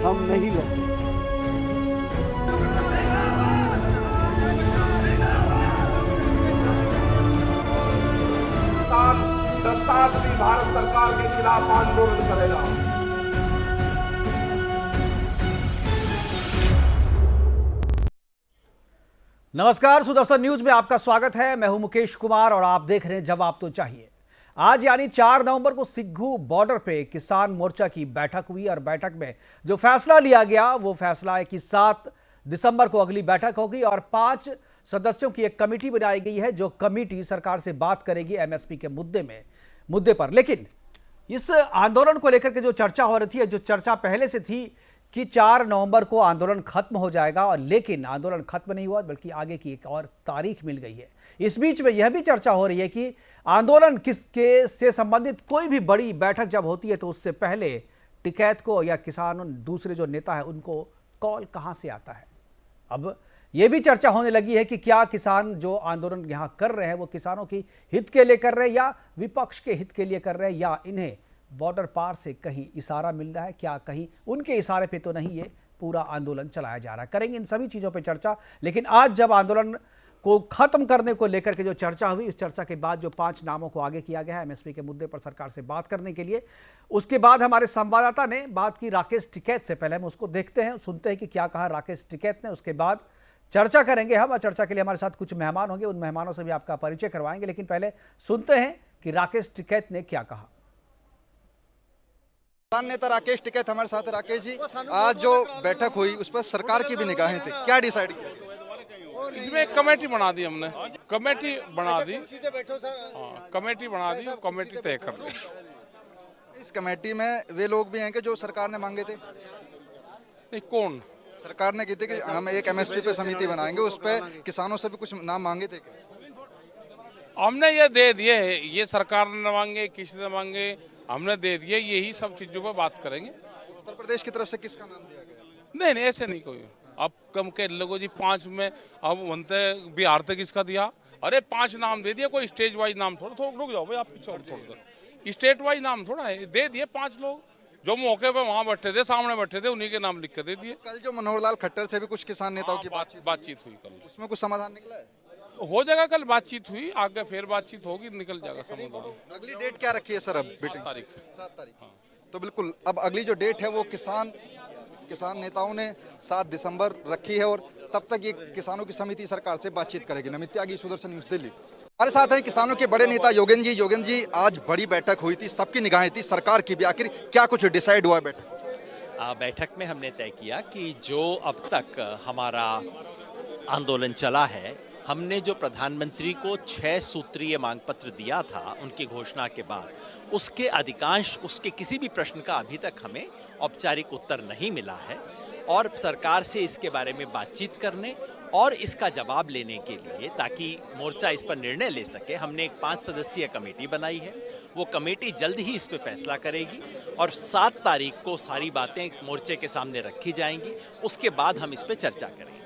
हम नहीं लड़ते। दस्तार भी भारत सरकार के खिलाफ आंदोलन करेगा। नमस्कार, सुदर्शन न्यूज में आपका स्वागत है। मैं हूं मुकेश कुमार और आप देख रहे हैं जवाब तो चाहिए। आज यानी 4 नवंबर को सिग्घू बॉर्डर पे किसान मोर्चा की बैठक हुई और बैठक में जो फैसला लिया गया वो फैसला है कि 7 दिसंबर को अगली बैठक होगी और 5 सदस्यों की एक कमेटी बनाई गई है जो कमेटी सरकार से बात करेगी एमएसपी के मुद्दे पर। लेकिन इस आंदोलन को लेकर के जो चर्चा हो रही थी, जो चर्चा पहले से थी कि 4 नवंबर को आंदोलन खत्म हो जाएगा, और लेकिन आंदोलन खत्म नहीं हुआ बल्कि आगे की एक और तारीख मिल गई है। इस बीच में यह भी चर्चा हो रही है कि आंदोलन किसके से संबंधित कोई भी बड़ी बैठक जब होती है तो उससे पहले टिकैत को या किसानों दूसरे जो नेता है उनको कॉल कहां से आता है। अब यह भी चर्चा होने लगी है कि क्या किसान जो आंदोलन यहां कर रहे हैं वो किसानों की हित के लिए कर रहे हैं या विपक्ष के हित के लिए कर रहे हैं, या इन्हें बॉर्डर पार से कहीं इशारा मिल रहा है, क्या कहीं उनके इशारे पे तो नहीं ये पूरा आंदोलन चलाया जा रहा है। करेंगे इन सभी चीज़ों पे चर्चा। लेकिन आज जब आंदोलन को खत्म करने को लेकर के जो चर्चा हुई, उस चर्चा के बाद जो 5 नामों को आगे किया गया है एमएसपी के मुद्दे पर सरकार से बात करने के लिए, उसके बाद हमारे संवाददाता ने बात की राकेश टिकैत से। पहले हम उसको देखते हैं, सुनते हैं कि क्या कहा राकेश टिकैत ने, उसके बाद चर्चा करेंगे हम। और चर्चा के लिए हमारे साथ कुछ मेहमान होंगे, उन मेहमानों से भी आपका परिचय करवाएंगे। लेकिन पहले सुनते हैं कि राकेश टिकैत ने क्या कहा। किसान नेता राकेश टिकैत हमारे साथ है। राकेश जी, आज जो बैठक हुई उस पर सरकार की भी निगाहें थी, क्या डिसाइड किया? इसमें एक कमेटी बना दी हमने, कमेटी बना दी, कमेटी बना दी, कमेटी तय कर दी। इस कमेटी में वे लोग भी हैं कि जो सरकार ने मांगे थे? नहीं, कौन? सरकार ने की थी कि हम एक एमएसपी पे समिति बनाएंगे, उस पे किसानों से भी कुछ नाम मांगे थे क्या? हमने ये दे दिए, ये सरकार ने मांगे, किसी ने मांगे, हमने दे दिए। यही सब चीजों पर बात करेंगे। उत्तर प्रदेश की तरफ से किसका नाम दिया गया? नहीं नहीं, ऐसे नहीं कोई। अब कम के लोगों जी 5 में, अब बनते बिहार तक किसका दिया? अरे 5 नाम दे दिए, कोई स्टेज वाइज नाम थोड़ा रुक जाओ भाई, आप पीछे थोड़ा स्टेट वाइज नाम थोड़ा है, दे दिए 5 लोग जो मौके पे वहां बैठे थे, सामने बैठे थे, उन्हीं के नाम लिख के दे दिए। कल जो मनोहर लाल खट्टर से भी कुछ किसान नेताओं की बातचीत हुई कल, उसमें कुछ समाधान निकला है? हो जाएगा। कल बातचीत हुई, आगे फिर बातचीत होगी, निकल जाएगा समाधान। अगली डेट क्या रखी है सर? अब 7 तारीख। 7 तारीख। तो बिल्कुल अब अगली जो डेट है वो किसान नेताओं ने 7 दिसंबर रखी है, और तब तक ये किसानों की समिति सरकार से बातचीत करेगी। नमित त्यागी, सुदर्शन न्यूज, दिल्ली। हमारे साथ हैं किसानों के बड़े नेता योगेन जी। योगेन जी, आज बड़ी बैठक हुई थी, सबकी निगाहें थी, सरकार की भी। आखिर क्या कुछ डिसाइड हुआ बैठक? बैठक में हमने तय किया कि जो अब तक हमारा आंदोलन चला है, हमने जो प्रधानमंत्री को 6 सूत्रीय मांग पत्र दिया था उनकी घोषणा के बाद, उसके अधिकांश, उसके किसी भी प्रश्न का अभी तक हमें औपचारिक उत्तर नहीं मिला है, और सरकार से इसके बारे में बातचीत करने और इसका जवाब लेने के लिए, ताकि मोर्चा इस पर निर्णय ले सके, हमने एक 5 सदस्यीय कमेटी बनाई है। वो कमेटी जल्द ही इस पर फैसला करेगी और 7 तारीख को सारी बातें मोर्चे के सामने रखी जाएंगी। उसके बाद हम इस पर चर्चा करेंगे।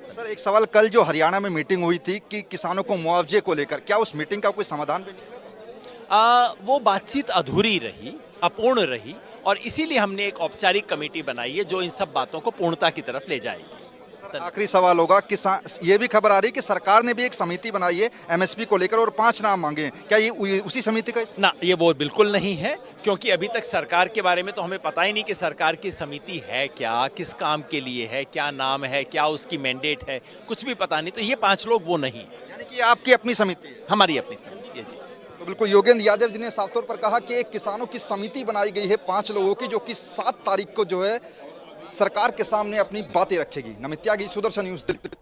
सर, एक सवाल, कल जो हरियाणा में मीटिंग हुई थी कि किसानों को मुआवजे को लेकर, क्या उस मीटिंग का कोई समाधान भी निकला? वो बातचीत अधूरी रही, अपूर्ण रही, और इसीलिए हमने एक औपचारिक कमेटी बनाई है जो इन सब बातों को पूर्णता की तरफ ले जाएगी। आखिरी सवाल होगा, किसान, ये भी खबर आ रही है कि सरकार ने भी एक समिति बनाई है एमएसपी को लेकर और 5 नाम मांगे हैं, क्या ये उसी समिति का? ना, ये वो बिल्कुल नहीं है, क्योंकि अभी तक सरकार के बारे में तो हमें पता ही नहीं कि सरकार की समिति है क्या, किस काम के लिए है, क्या नाम है, क्या उसकी मैंडेट है, कुछ भी पता नहीं। तो ये 5 लोग वो नहीं, यानी कि आपकी अपनी समिति है? हमारी अपनी समिति है जी। तो बिल्कुल योगेंद्र यादव जी ने साफ तौर पर कहा कि एक किसानों की समिति बनाई गई है 5 लोगों की, जो कि 7 तारीख को जो है सरकार के सामने अपनी बातें रखेगी। नमित त्यागी, सुदर्शन न्यूज, दिल्ली।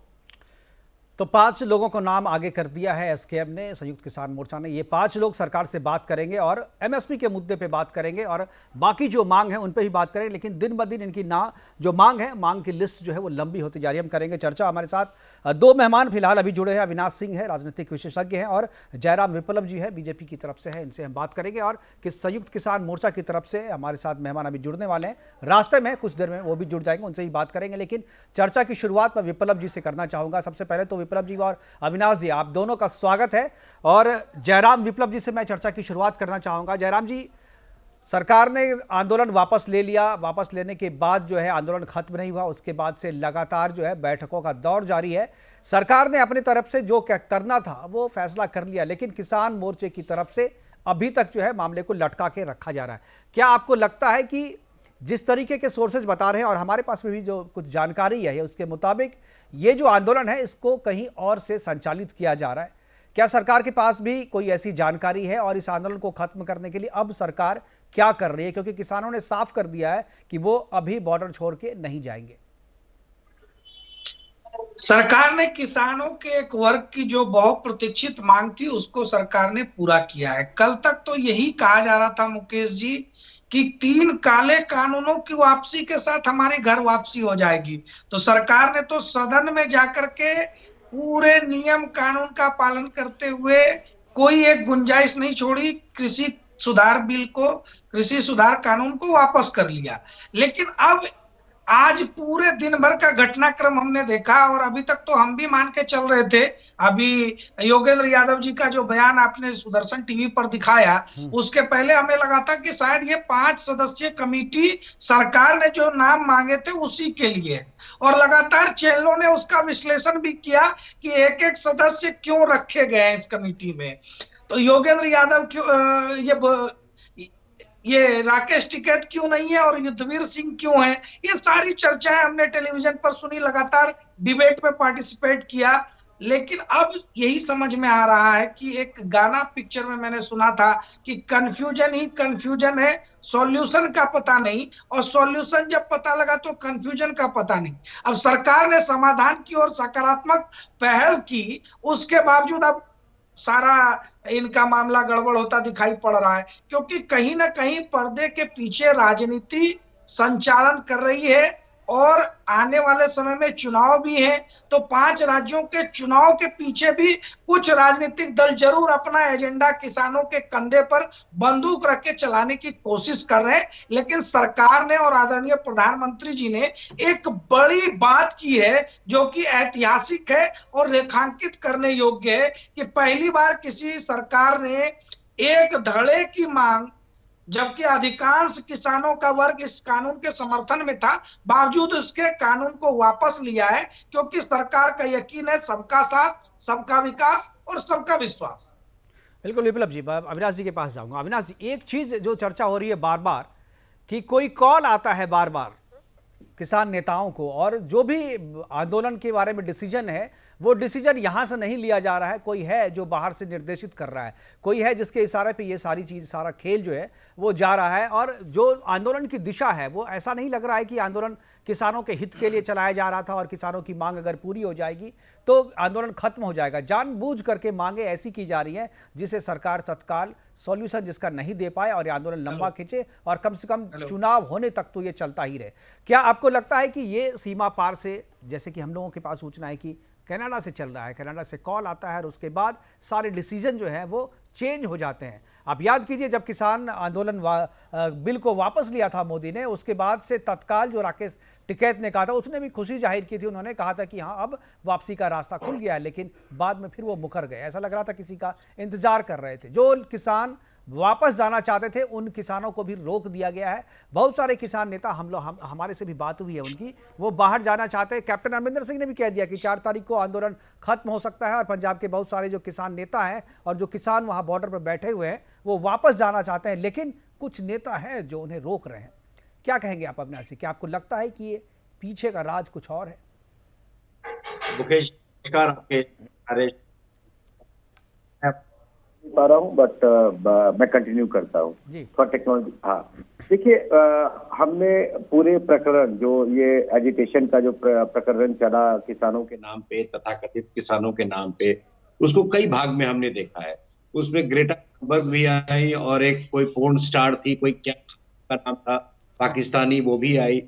तो 5 लोगों को नाम आगे कर दिया है एसकेएम ने, संयुक्त किसान मोर्चा ने। ये 5 लोग सरकार से बात करेंगे और एमएसपी के मुद्दे पे बात करेंगे और बाकी जो मांग है उन पे ही बात करेंगे। लेकिन दिन ब दिन इनकी जो मांग है, मांग की लिस्ट जो है वो लंबी होती जा रही है। हम करेंगे चर्चा। हमारे साथ 2 मेहमान फिलहाल अभी जुड़े हैं। अविनाश सिंह है, राजनीतिक विशेषज्ञ हैं, और जयराम विप्लव जी है, बीजेपी की तरफ से है। इनसे हम बात करेंगे। और संयुक्त किसान मोर्चा की तरफ से हमारे साथ मेहमान अभी जुड़ने वाले हैं, रास्ते में कुछ देर में वो भी जुड़ जाएंगे, उनसे ही बात करेंगे। लेकिन चर्चा की शुरुआत मैं विप्लव जी से करना चाहूँगा। सबसे पहले तो विप्लव जी और अविनाश जी, आप दोनों का स्वागत है। और जयराम विप्लव जी से मैं चर्चा की शुरुआत करना चाहूंगा। जयराम जी, सरकार ने आंदोलन वापस ले लिया, वापस लेने के बाद जो है आंदोलन खत्म नहीं हुआ, उसके बाद से लगातार जो है बैठकों का दौर जारी है। सरकार ने अपनी तरफ से जो क्या करना था वो फैसला कर लिया, लेकिन किसान मोर्चे की तरफ से अभी तक जो है मामले को लटका के रखा जा रहा है। क्या आपको लगता है कि जिस तरीके के सोर्सेज बता रहे हैं और हमारे पास में भी जो कुछ जानकारी है उसके मुताबिक ये जो आंदोलन है इसको कहीं और से संचालित किया जा रहा है? क्या सरकार के पास भी कोई ऐसी जानकारी है और इस आंदोलन को खत्म करने के लिए अब सरकार क्या कर रही है? क्योंकि किसानों ने साफ कर दिया है कि वो अभी बॉर्डर छोड़ के नहीं जाएंगे। सरकार ने किसानों के एक वर्ग की जो बहुत प्रतीक्षित मांग थी उसको सरकार ने पूरा किया है। कल तक तो यही कहा जा रहा था मुकेश जी कि 3 काले कानूनों की वापसी के साथ हमारी घर वापसी हो जाएगी। तो सरकार ने तो सदन में जाकर के पूरे नियम कानून का पालन करते हुए कोई एक गुंजाइश नहीं छोड़ी, कृषि सुधार कानून को वापस कर लिया। लेकिन अब आज पूरे दिन भर का घटनाक्रम हमने देखा और अभी तक तो हम भी मान के चल रहे थे। अभी योगेंद्र यादव जी का जो बयान आपने सुदर्शन टीवी पर दिखाया, उसके पहले हमें लगा था कि शायद ये 5 सदस्यीय कमेटी सरकार ने जो नाम मांगे थे उसी के लिए, और लगातार चैनलों ने उसका विश्लेषण भी किया कि एक-एक सदस्य क्यों रखे गए हैं इस कमेटी में। तो योगेंद्र यादव क्यों, ये राकेश टिकैत क्यों नहीं है और युद्धवीर सिंह क्यों है, ये सारी चर्चाएं हमने टेलीविजन पर सुनी, लगातार डिबेट में पार्टिसिपेट किया। लेकिन अब यही समझ में आ रहा है कि एक गाना पिक्चर में मैंने सुना था कि कंफ्यूजन ही कंफ्यूजन है, सॉल्यूशन का पता नहीं, और सॉल्यूशन जब पता लगा तो कंफ्यूजन का पता नहीं। अब सरकार ने समाधान की और सकारात्मक पहल की, उसके बावजूद अब सारा इनका मामला गड़बड़ होता दिखाई पड़ रहा है, क्योंकि कहीं ना कहीं पर्दे के पीछे राजनीति संचालन कर रही है और आने वाले समय में चुनाव भी है। तो 5 राज्यों के चुनाव के पीछे भी कुछ राजनीतिक दल जरूर अपना एजेंडा किसानों के कंधे पर बंदूक रख के चलाने की कोशिश कर रहे हैं। लेकिन सरकार ने और आदरणीय प्रधानमंत्री जी ने एक बड़ी बात की है जो कि ऐतिहासिक है और रेखांकित करने योग्य है कि पहली बार किसी सरकार ने एक धड़े की मांग, जबकि अधिकांश किसानों का वर्ग इस कानून के समर्थन में था, बावजूद उसके कानून को वापस लिया है, क्योंकि सरकार का यकीन है सबका साथ, सबका विकास और सबका विश्वास। बिल्कुल विप्लव जी, अविनाश जी के पास जाऊंगा। अविनाश जी, एक चीज जो चर्चा हो रही है बार बार कि कोई कॉल आता है बार बार किसान नेताओं को, और जो भी आंदोलन के बारे में डिसीजन है वो डिसीजन यहाँ से नहीं लिया जा रहा है, कोई है जो बाहर से निर्देशित कर रहा है, कोई है जिसके इशारे पे ये सारी चीज़, सारा खेल जो है वो जा रहा है। और जो आंदोलन की दिशा है वो ऐसा नहीं लग रहा है कि आंदोलन किसानों के हित के लिए चलाया जा रहा था और किसानों की मांग अगर पूरी हो जाएगी तो आंदोलन खत्म हो जाएगा। जानबूझ करके मांगे ऐसी की जा रही हैं जिसे सरकार तत्काल सॉल्यूशन जिसका नहीं दे पाए और ये आंदोलन लंबा खींचे और कम से कम चुनाव होने तक तो ये चलता ही रहे। क्या आपको लगता है कि ये सीमा पार से, जैसे कि हम लोगों के पास सूचना है कि कनाडा से चल रहा है, कनाडा से कॉल आता है और उसके बाद सारे डिसीजन जो है वो चेंज हो जाते हैं? आप याद कीजिए जब किसान आंदोलन बिल को वापस लिया था मोदी ने, उसके बाद से तत्काल जो राकेश टिकैत ने कहा था उसने भी खुशी जाहिर की थी, उन्होंने कहा था कि हाँ अब वापसी का रास्ता खुल गया है, लेकिन बाद में फिर वो मुकर गए। ऐसा लग रहा था किसी का इंतजार कर रहे थे। जो किसान वापस जाना चाहते थे उन किसानों को भी रोक दिया गया है। बहुत सारे किसान नेता हमारे से भी बात हुई है उनकी, वो बाहर जाना चाहते हैं। कैप्टन अमरिंदर सिंह ने भी कह दिया कि 4 तारीख को आंदोलन खत्म हो सकता है और पंजाब के बहुत सारे जो किसान नेता हैं और जो किसान वहां बॉर्डर पर बैठे हुए हैं वो वापस जाना चाहते हैं, लेकिन कुछ नेता हैं जो उन्हें रोक रहे हैं। क्या कहेंगे आप अविनाश जी, क्या आपको लगता है कि ये पीछे का राज कुछ और है? मुकेश आपके पा रहा हूँ बट मैं कंटिन्यू करता हूँ फॉर टेक्नोलॉजी। हाँ देखिए, हमने पूरे प्रकरण जो ये एजिटेशन का जो प्रकरण चला किसानों के नाम पे, तथाकथित किसानों के नाम पे, उसको कई भाग में हमने देखा है। उसमें ग्रेटा थनबर्ग भी आई और एक कोई पोर्न स्टार थी, कोई क्या का नाम था पाकिस्तानी, वो भी आई।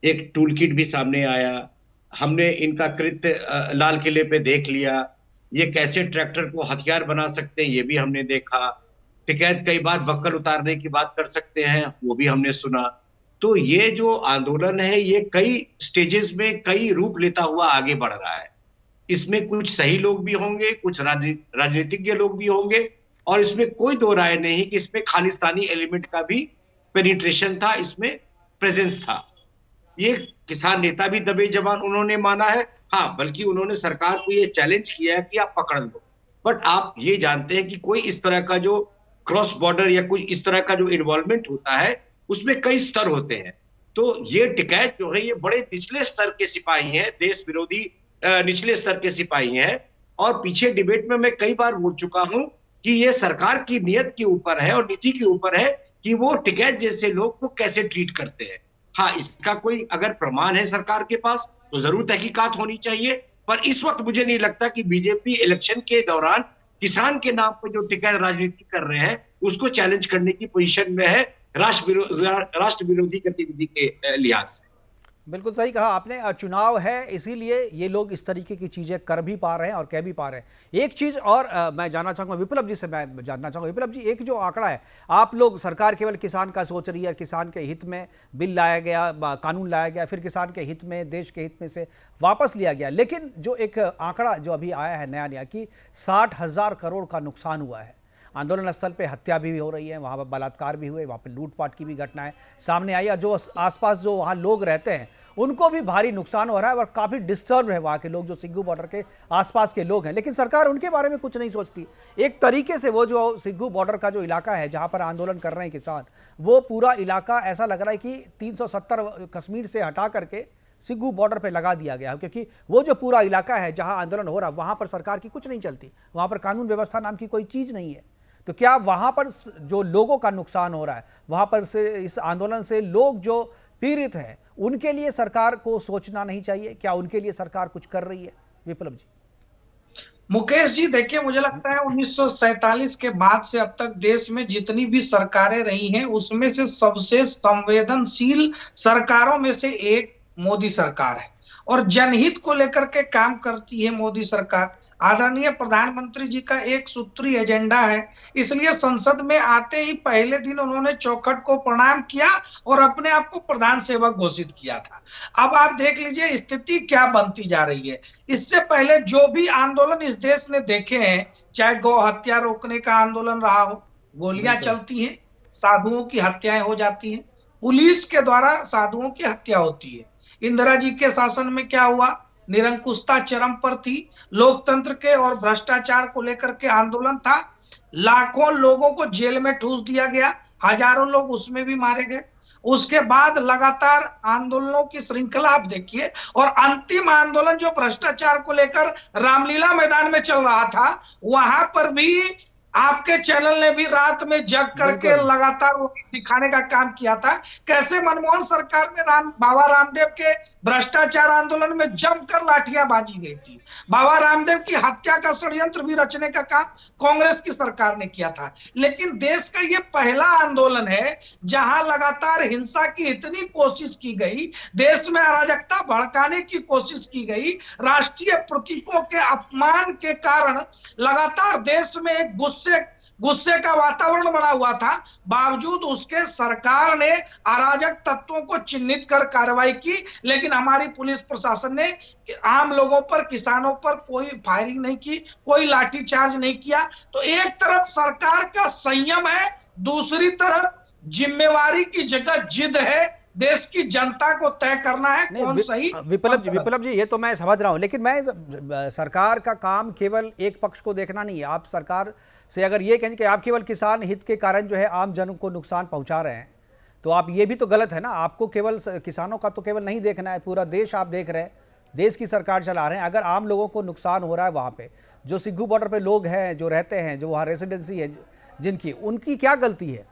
एक टूल किट भी सामने आया। हमने इनका कृत्य लाल किले पे देख लिया। ये कैसे ट्रैक्टर को हथियार बना सकते हैं ये भी हमने देखा। टिकैत कई बार बक्कल उतारने की बात कर सकते हैं, वो भी हमने सुना। तो ये जो आंदोलन है ये कई स्टेजेस में कई रूप लेता हुआ आगे बढ़ रहा है। इसमें कुछ सही लोग भी होंगे, कुछ राजनीतिज्ञ लोग भी होंगे, और इसमें कोई दो राय नहीं कि इसमें खालिस्तानी एलिमेंट का भी पेनिट्रेशन था, इसमें प्रेजेंस था। ये किसान नेता भी दबे जवान उन्होंने माना है, हाँ, बल्कि उन्होंने सरकार को ये चैलेंज किया है कि आप पकड़ लो। बट आप ये जानते हैं कि कोई इस तरह का जो क्रॉस बॉर्डर या कोई इस तरह का जो इन्वॉल्वमेंट होता है उसमें कई स्तर होते हैं। तो ये टिकैत जो है ये बड़े निचले स्तर के सिपाही हैं, देश विरोधी निचले स्तर के सिपाही हैं। और पीछे डिबेट में मैं कई बार बोल चुका हूं कि ये सरकार की नीयत के ऊपर है और नीति के ऊपर है कि वो टिकैत जैसे लोग को कैसे ट्रीट करते हैं। हाँ, इसका कोई अगर प्रमाण है सरकार के पास तो जरूर तहकीकात होनी चाहिए, पर इस वक्त मुझे नहीं लगता कि बीजेपी इलेक्शन के दौरान किसान के नाम पर जो टिकैत राजनीति कर रहे हैं उसको चैलेंज करने की पोजीशन में है राष्ट्र विरोधी गतिविधि के लिहाज से। बिल्कुल सही कहा आपने। चुनाव है इसीलिए ये लोग इस तरीके की चीजें कर भी पा रहे हैं और कह भी पा रहे हैं। एक चीज और मैं जानना चाहूंगा विप्लव जी से, मैं जानना चाहूंगा विप्लव जी, एक जो आंकड़ा है, आप लोग सरकार केवल किसान का सोच रही है, किसान के हित में बिल लाया गया, कानून लाया गया, फिर किसान के हित में, देश के हित में से वापस लिया गया, लेकिन जो एक आंकड़ा जो अभी आया है नया कि 60,000 करोड़ का नुकसान हुआ है। आंदोलन स्थल पे हत्या भी हो रही है, वहाँ पर बलात्कार भी हुए, वहाँ पर लूटपाट की भी घटनाएं सामने आई, और जो आसपास जो वहाँ लोग रहते हैं उनको भी भारी नुकसान हो रहा है और काफ़ी डिस्टर्ब है वहाँ के लोग जो सिग्गू बॉर्डर के आसपास के लोग हैं, लेकिन सरकार उनके बारे में कुछ नहीं सोचती। एक तरीके से वो जो सिग्गू बॉर्डर का जो इलाका है जहाँ पर आंदोलन कर रहे हैं किसान, वो पूरा इलाका ऐसा लग रहा है कि 370 कश्मीर से हटा करके सिग्गू बॉर्डर पे लगा दिया गया है, क्योंकि वो जो पूरा इलाका है जहाँ आंदोलन हो रहा है वहाँ पर सरकार की कुछ नहीं चलती, वहाँ पर कानून व्यवस्था नाम की कोई चीज़ नहीं है। तो क्या वहां पर जो लोगों का नुकसान हो रहा है, वहां पर से इस आंदोलन से लोग जो पीड़ित हैं, उनके लिए सरकार को सोचना नहीं चाहिए? क्या उनके लिए सरकार कुछ कर रही है? विप्लव जी। मुकेश जी, देखिए, मुझे लगता है 1947 के बाद से अब तक देश में जितनी भी सरकारें रही हैं उसमें से सबसे संवेदनशील सरकारों में से एक मोदी सरकार है और जनहित को लेकर के काम करती है मोदी सरकार। आदरणीय प्रधानमंत्री जी का एक सूत्री एजेंडा है, इसलिए संसद में आते ही पहले दिन उन्होंने चौखट को प्रणाम किया और अपने आप को प्रधान सेवक घोषित किया था। अब आप देख लीजिए स्थिति क्या बनती जा रही है। इससे पहले जो भी आंदोलन इस देश ने देखे हैं, चाहे गौ हत्या रोकने का आंदोलन रहा हो, गोलियां चलती हैं, साधुओं की हत्याएं हो जाती हैं, पुलिस के द्वारा साधुओं की हत्या होती है। इंदिरा जी के शासन में क्या हुआ? निरंकुशता चरम पर थी, लोकतंत्र के और भ्रष्टाचार को लेकर के आंदोलन था, लाखों लोगों को जेल में ठूस दिया गया, हजारों लोग उसमें भी मारे गए। उसके बाद लगातार आंदोलनों की श्रृंखला आप देखिए, और अंतिम आंदोलन जो भ्रष्टाचार को लेकर रामलीला मैदान में चल रहा था, वहां पर भी आपके चैनल ने भी रात में जग करके लगातार वो दिखाने का काम किया था कैसे मनमोहन सरकार में बाबा रामदेव के भ्रष्टाचार आंदोलन में जमकर लाठियां बाजी गई थी। बाबा रामदेव की हत्या का षड्यंत्र भी रचने का काम कांग्रेस की सरकार ने किया था। लेकिन देश का ये पहला आंदोलन है जहां लगातार हिंसा की इतनी कोशिश की गई, देश में अराजकता भड़काने की कोशिश की गई, राष्ट्रीय प्रतीकों के अपमान के कारण लगातार देश में एक गुस्से का वातावरण बना हुआ था। बावजूद उसके सरकार ने अराजक तत्वों को चिन्हित कर कार्रवाई की, लेकिन हमारी पुलिस प्रशासन ने आम लोगों पर, किसानों पर कोई फायरिंग नहीं की, कोई लाठीचार्ज नहीं किया। तो एक तरफ सरकार का संयम है, दूसरी तरफ जिम्मेवारी की जगह जिद है, देश की जनता को तय करना है कौन सही। विप्लव जी, ये तो मैं समझ रहा हूं, लेकिन मैं सरकार का काम केवल एक पक्ष को देखना नहीं है। आप सरकार से अगर ये कहें कि आप केवल किसान हित के कारण जो है आम जनों को नुकसान पहुंचा रहे हैं, तो आप ये भी तो गलत है ना। आपको केवल किसानों का तो केवल नहीं देखना है, पूरा देश आप देख रहे हैं, देश की सरकार चला रहे हैं। अगर आम लोगों को नुकसान हो रहा है, वहाँ पे जो सिग्गू बॉर्डर पे लोग हैं, जो रहते हैं, जो वहाँ रेसिडेंसी है जिनकी, उनकी क्या गलती है?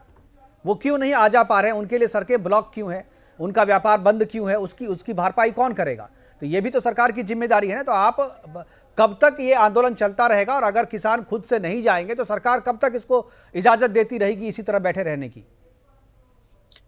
वो क्यों नहीं आ जा पा रहे हैं? उनके लिए सड़कें ब्लॉक क्यों है? उनका व्यापार बंद क्यों है? उसकी भरपाई कौन करेगा? तो ये भी तो सरकार की जिम्मेदारी है ना। तो आप कब तक ये आंदोलन चलता रहेगा? और अगर किसान खुद से नहीं जाएंगे तो सरकार कब तक इसको इजाजत देती रहेगी इसी तरह बैठे रहने की?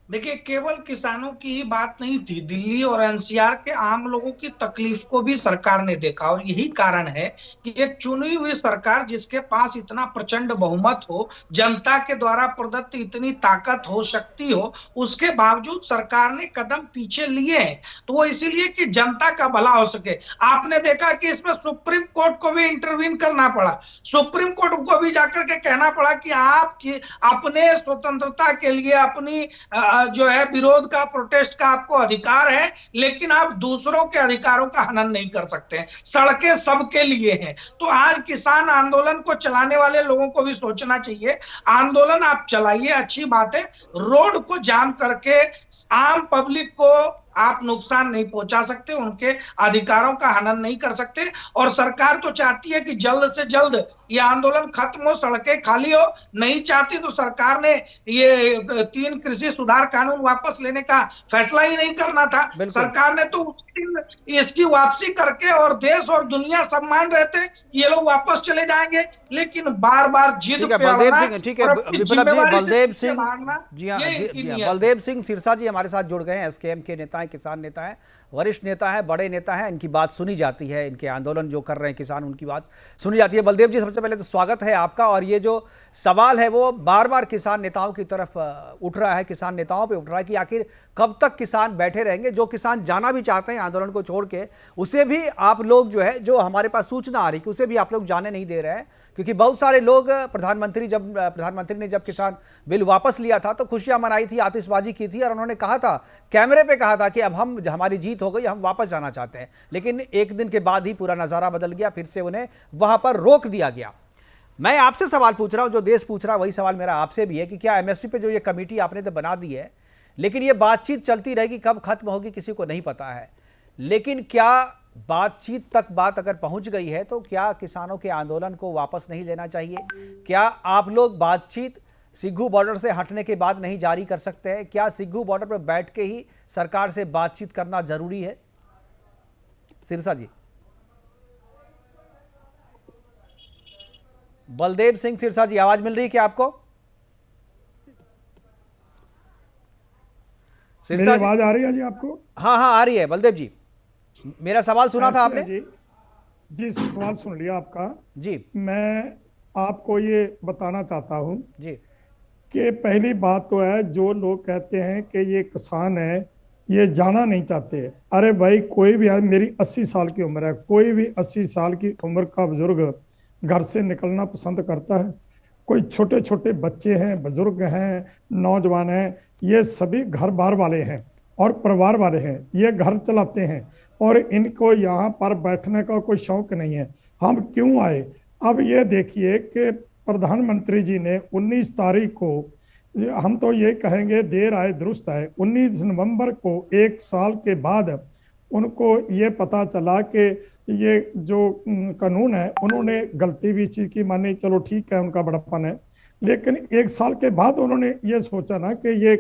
देखिए, केवल किसानों की ही बात नहीं थी, दिल्ली और एनसीआर के आम लोगों की तकलीफ को भी सरकार ने देखा, और यही कारण है कि एक चुनी हुई सरकार जिसके पास इतना प्रचंड बहुमत हो, जनता के द्वारा प्रदत्त इतनी ताकत हो, शक्ति हो, उसके बावजूद सरकार ने कदम पीछे लिए हैं। तो वो इसीलिए कि जनता का भला हो सके। आपने देखा कि इसमें सुप्रीम कोर्ट को भी इंटरवीन करना पड़ा, सुप्रीम कोर्ट को भी जाकर के कहना पड़ा कि आप अपने स्वतंत्रता के लिए, अपनी जो है विरोध का, प्रोटेस्ट का आपको अधिकार है, लेकिन आप दूसरों के अधिकारों का हनन नहीं कर सकते हैं। सड़कें सबके लिए हैं। तो आज किसान आंदोलन को चलाने वाले लोगों को भी सोचना चाहिए, आंदोलन आप चलाइए, अच्छी बात है, रोड को जाम करके आम पब्लिक को आप नुकसान नहीं पहुंचा सकते, उनके अधिकारों का हनन नहीं कर सकते। और सरकार तो चाहती है कि जल्द से जल्द ये आंदोलन खत्म हो, सड़कें खाली हो। नहीं चाहती तो सरकार ने ये 3 कृषि सुधार कानून वापस लेने का फैसला ही नहीं करना था। सरकार ने तो इसकी वापसी करके, और देश और दुनिया सब मान रहे थे कि ये लोग वापस चले जाएंगे, लेकिन बार बार जिद पे बलदेव सिंह, ठीक है विप्लव जी, बलदेव सिंह जी हाँ, बलदेव सिंह सिरसा जी हमारे साथ जुड़ गए हैं। एसकेएम के नेता हैं, किसान नेता हैं, वरिष्ठ नेता है, बड़े नेता हैं, इनकी बात सुनी जाती है, इनके आंदोलन जो कर रहे हैं किसान, उनकी बात सुनी जाती है। बलदेव जी, सबसे पहले तो स्वागत है आपका। और ये जो सवाल है वो बार बार किसान नेताओं की तरफ उठ रहा है, किसान नेताओं पे उठ रहा है कि आखिर कब तक किसान बैठे रहेंगे। जो किसान जाना भी चाहते हैं आंदोलन को छोड़ के, उसे भी आप लोग जो है, जो हमारे पास सूचना आ रही है, उसे भी आप लोग जाने नहीं दे रहे हैं, क्योंकि बहुत सारे लोग प्रधानमंत्री ने जब किसान बिल वापस लिया था तो खुशियां मनाई थी, आतिशबाजी की थी, और उन्होंने कहा था, कैमरे पे कहा था कि अब हमारी जीत हो गई, हम वापस जाना चाहते हैं। लेकिन एक दिन के बाद ही पूरा नजारा बदल गया, फिर से उन्हें वहां पर रोक दिया गया। मैं आपसे सवाल पूछ रहा हूं, जो देश पूछ रहा है वही सवाल मेरा आपसे भी है कि क्या एमएसपी पे जो ये कमेटी आपने तो बना दी है, लेकिन ये बातचीत चलती रहेगी, कब खत्म होगी किसी को नहीं पता है, लेकिन क्या बातचीत तक बात अगर पहुंच गई है तो क्या किसानों के आंदोलन को वापस नहीं लेना चाहिए? क्या आप लोग बातचीत सिग्घू बॉर्डर से हटने के बाद नहीं जारी कर सकते हैं? क्या सिग्घू बॉर्डर पर बैठ के ही सरकार से बातचीत करना जरूरी है? सिरसा जी, बलदेव सिंह सिरसा जी, आवाज मिल रही है क्या आपको? मेरी आवाज आ रही है जी आपको? हाँ हाँ आ रही है। बलदेव जी, मेरा सवाल सुना था आपने? जी सवाल सुन लिया आपका जी। मैं आपको ये बताना चाहता हूँ जी कि पहली बात तो है, जो लोग कहते हैं कि ये किसान है, ये जाना नहीं चाहते। अरे भाई, कोई भी है, मेरी 80 साल की उम्र है, कोई भी 80 साल की उम्र का बुजुर्ग घर से निकलना पसंद करता है? कोई छोटे छोटे बच्चे हैं, बुजुर्ग हैं, नौजवान हैं, ये सभी घर बार वाले हैं और परिवार वाले हैं, ये घर चलाते हैं, और इनको यहाँ पर बैठने का कोई शौक नहीं है। हम क्यों आए? अब ये देखिए कि प्रधानमंत्री जी ने 19 तारीख को, हम तो ये कहेंगे देर आए दुरुस्त आए, 19 नवंबर को 1 साल के बाद उनको ये पता चला कि ये जो कानून है, उन्होंने गलती भी चीज की मानी, चलो ठीक है, उनका बड़प्पन है, लेकिन 1 साल के बाद उन्होंने ये सोचा ना कि ये,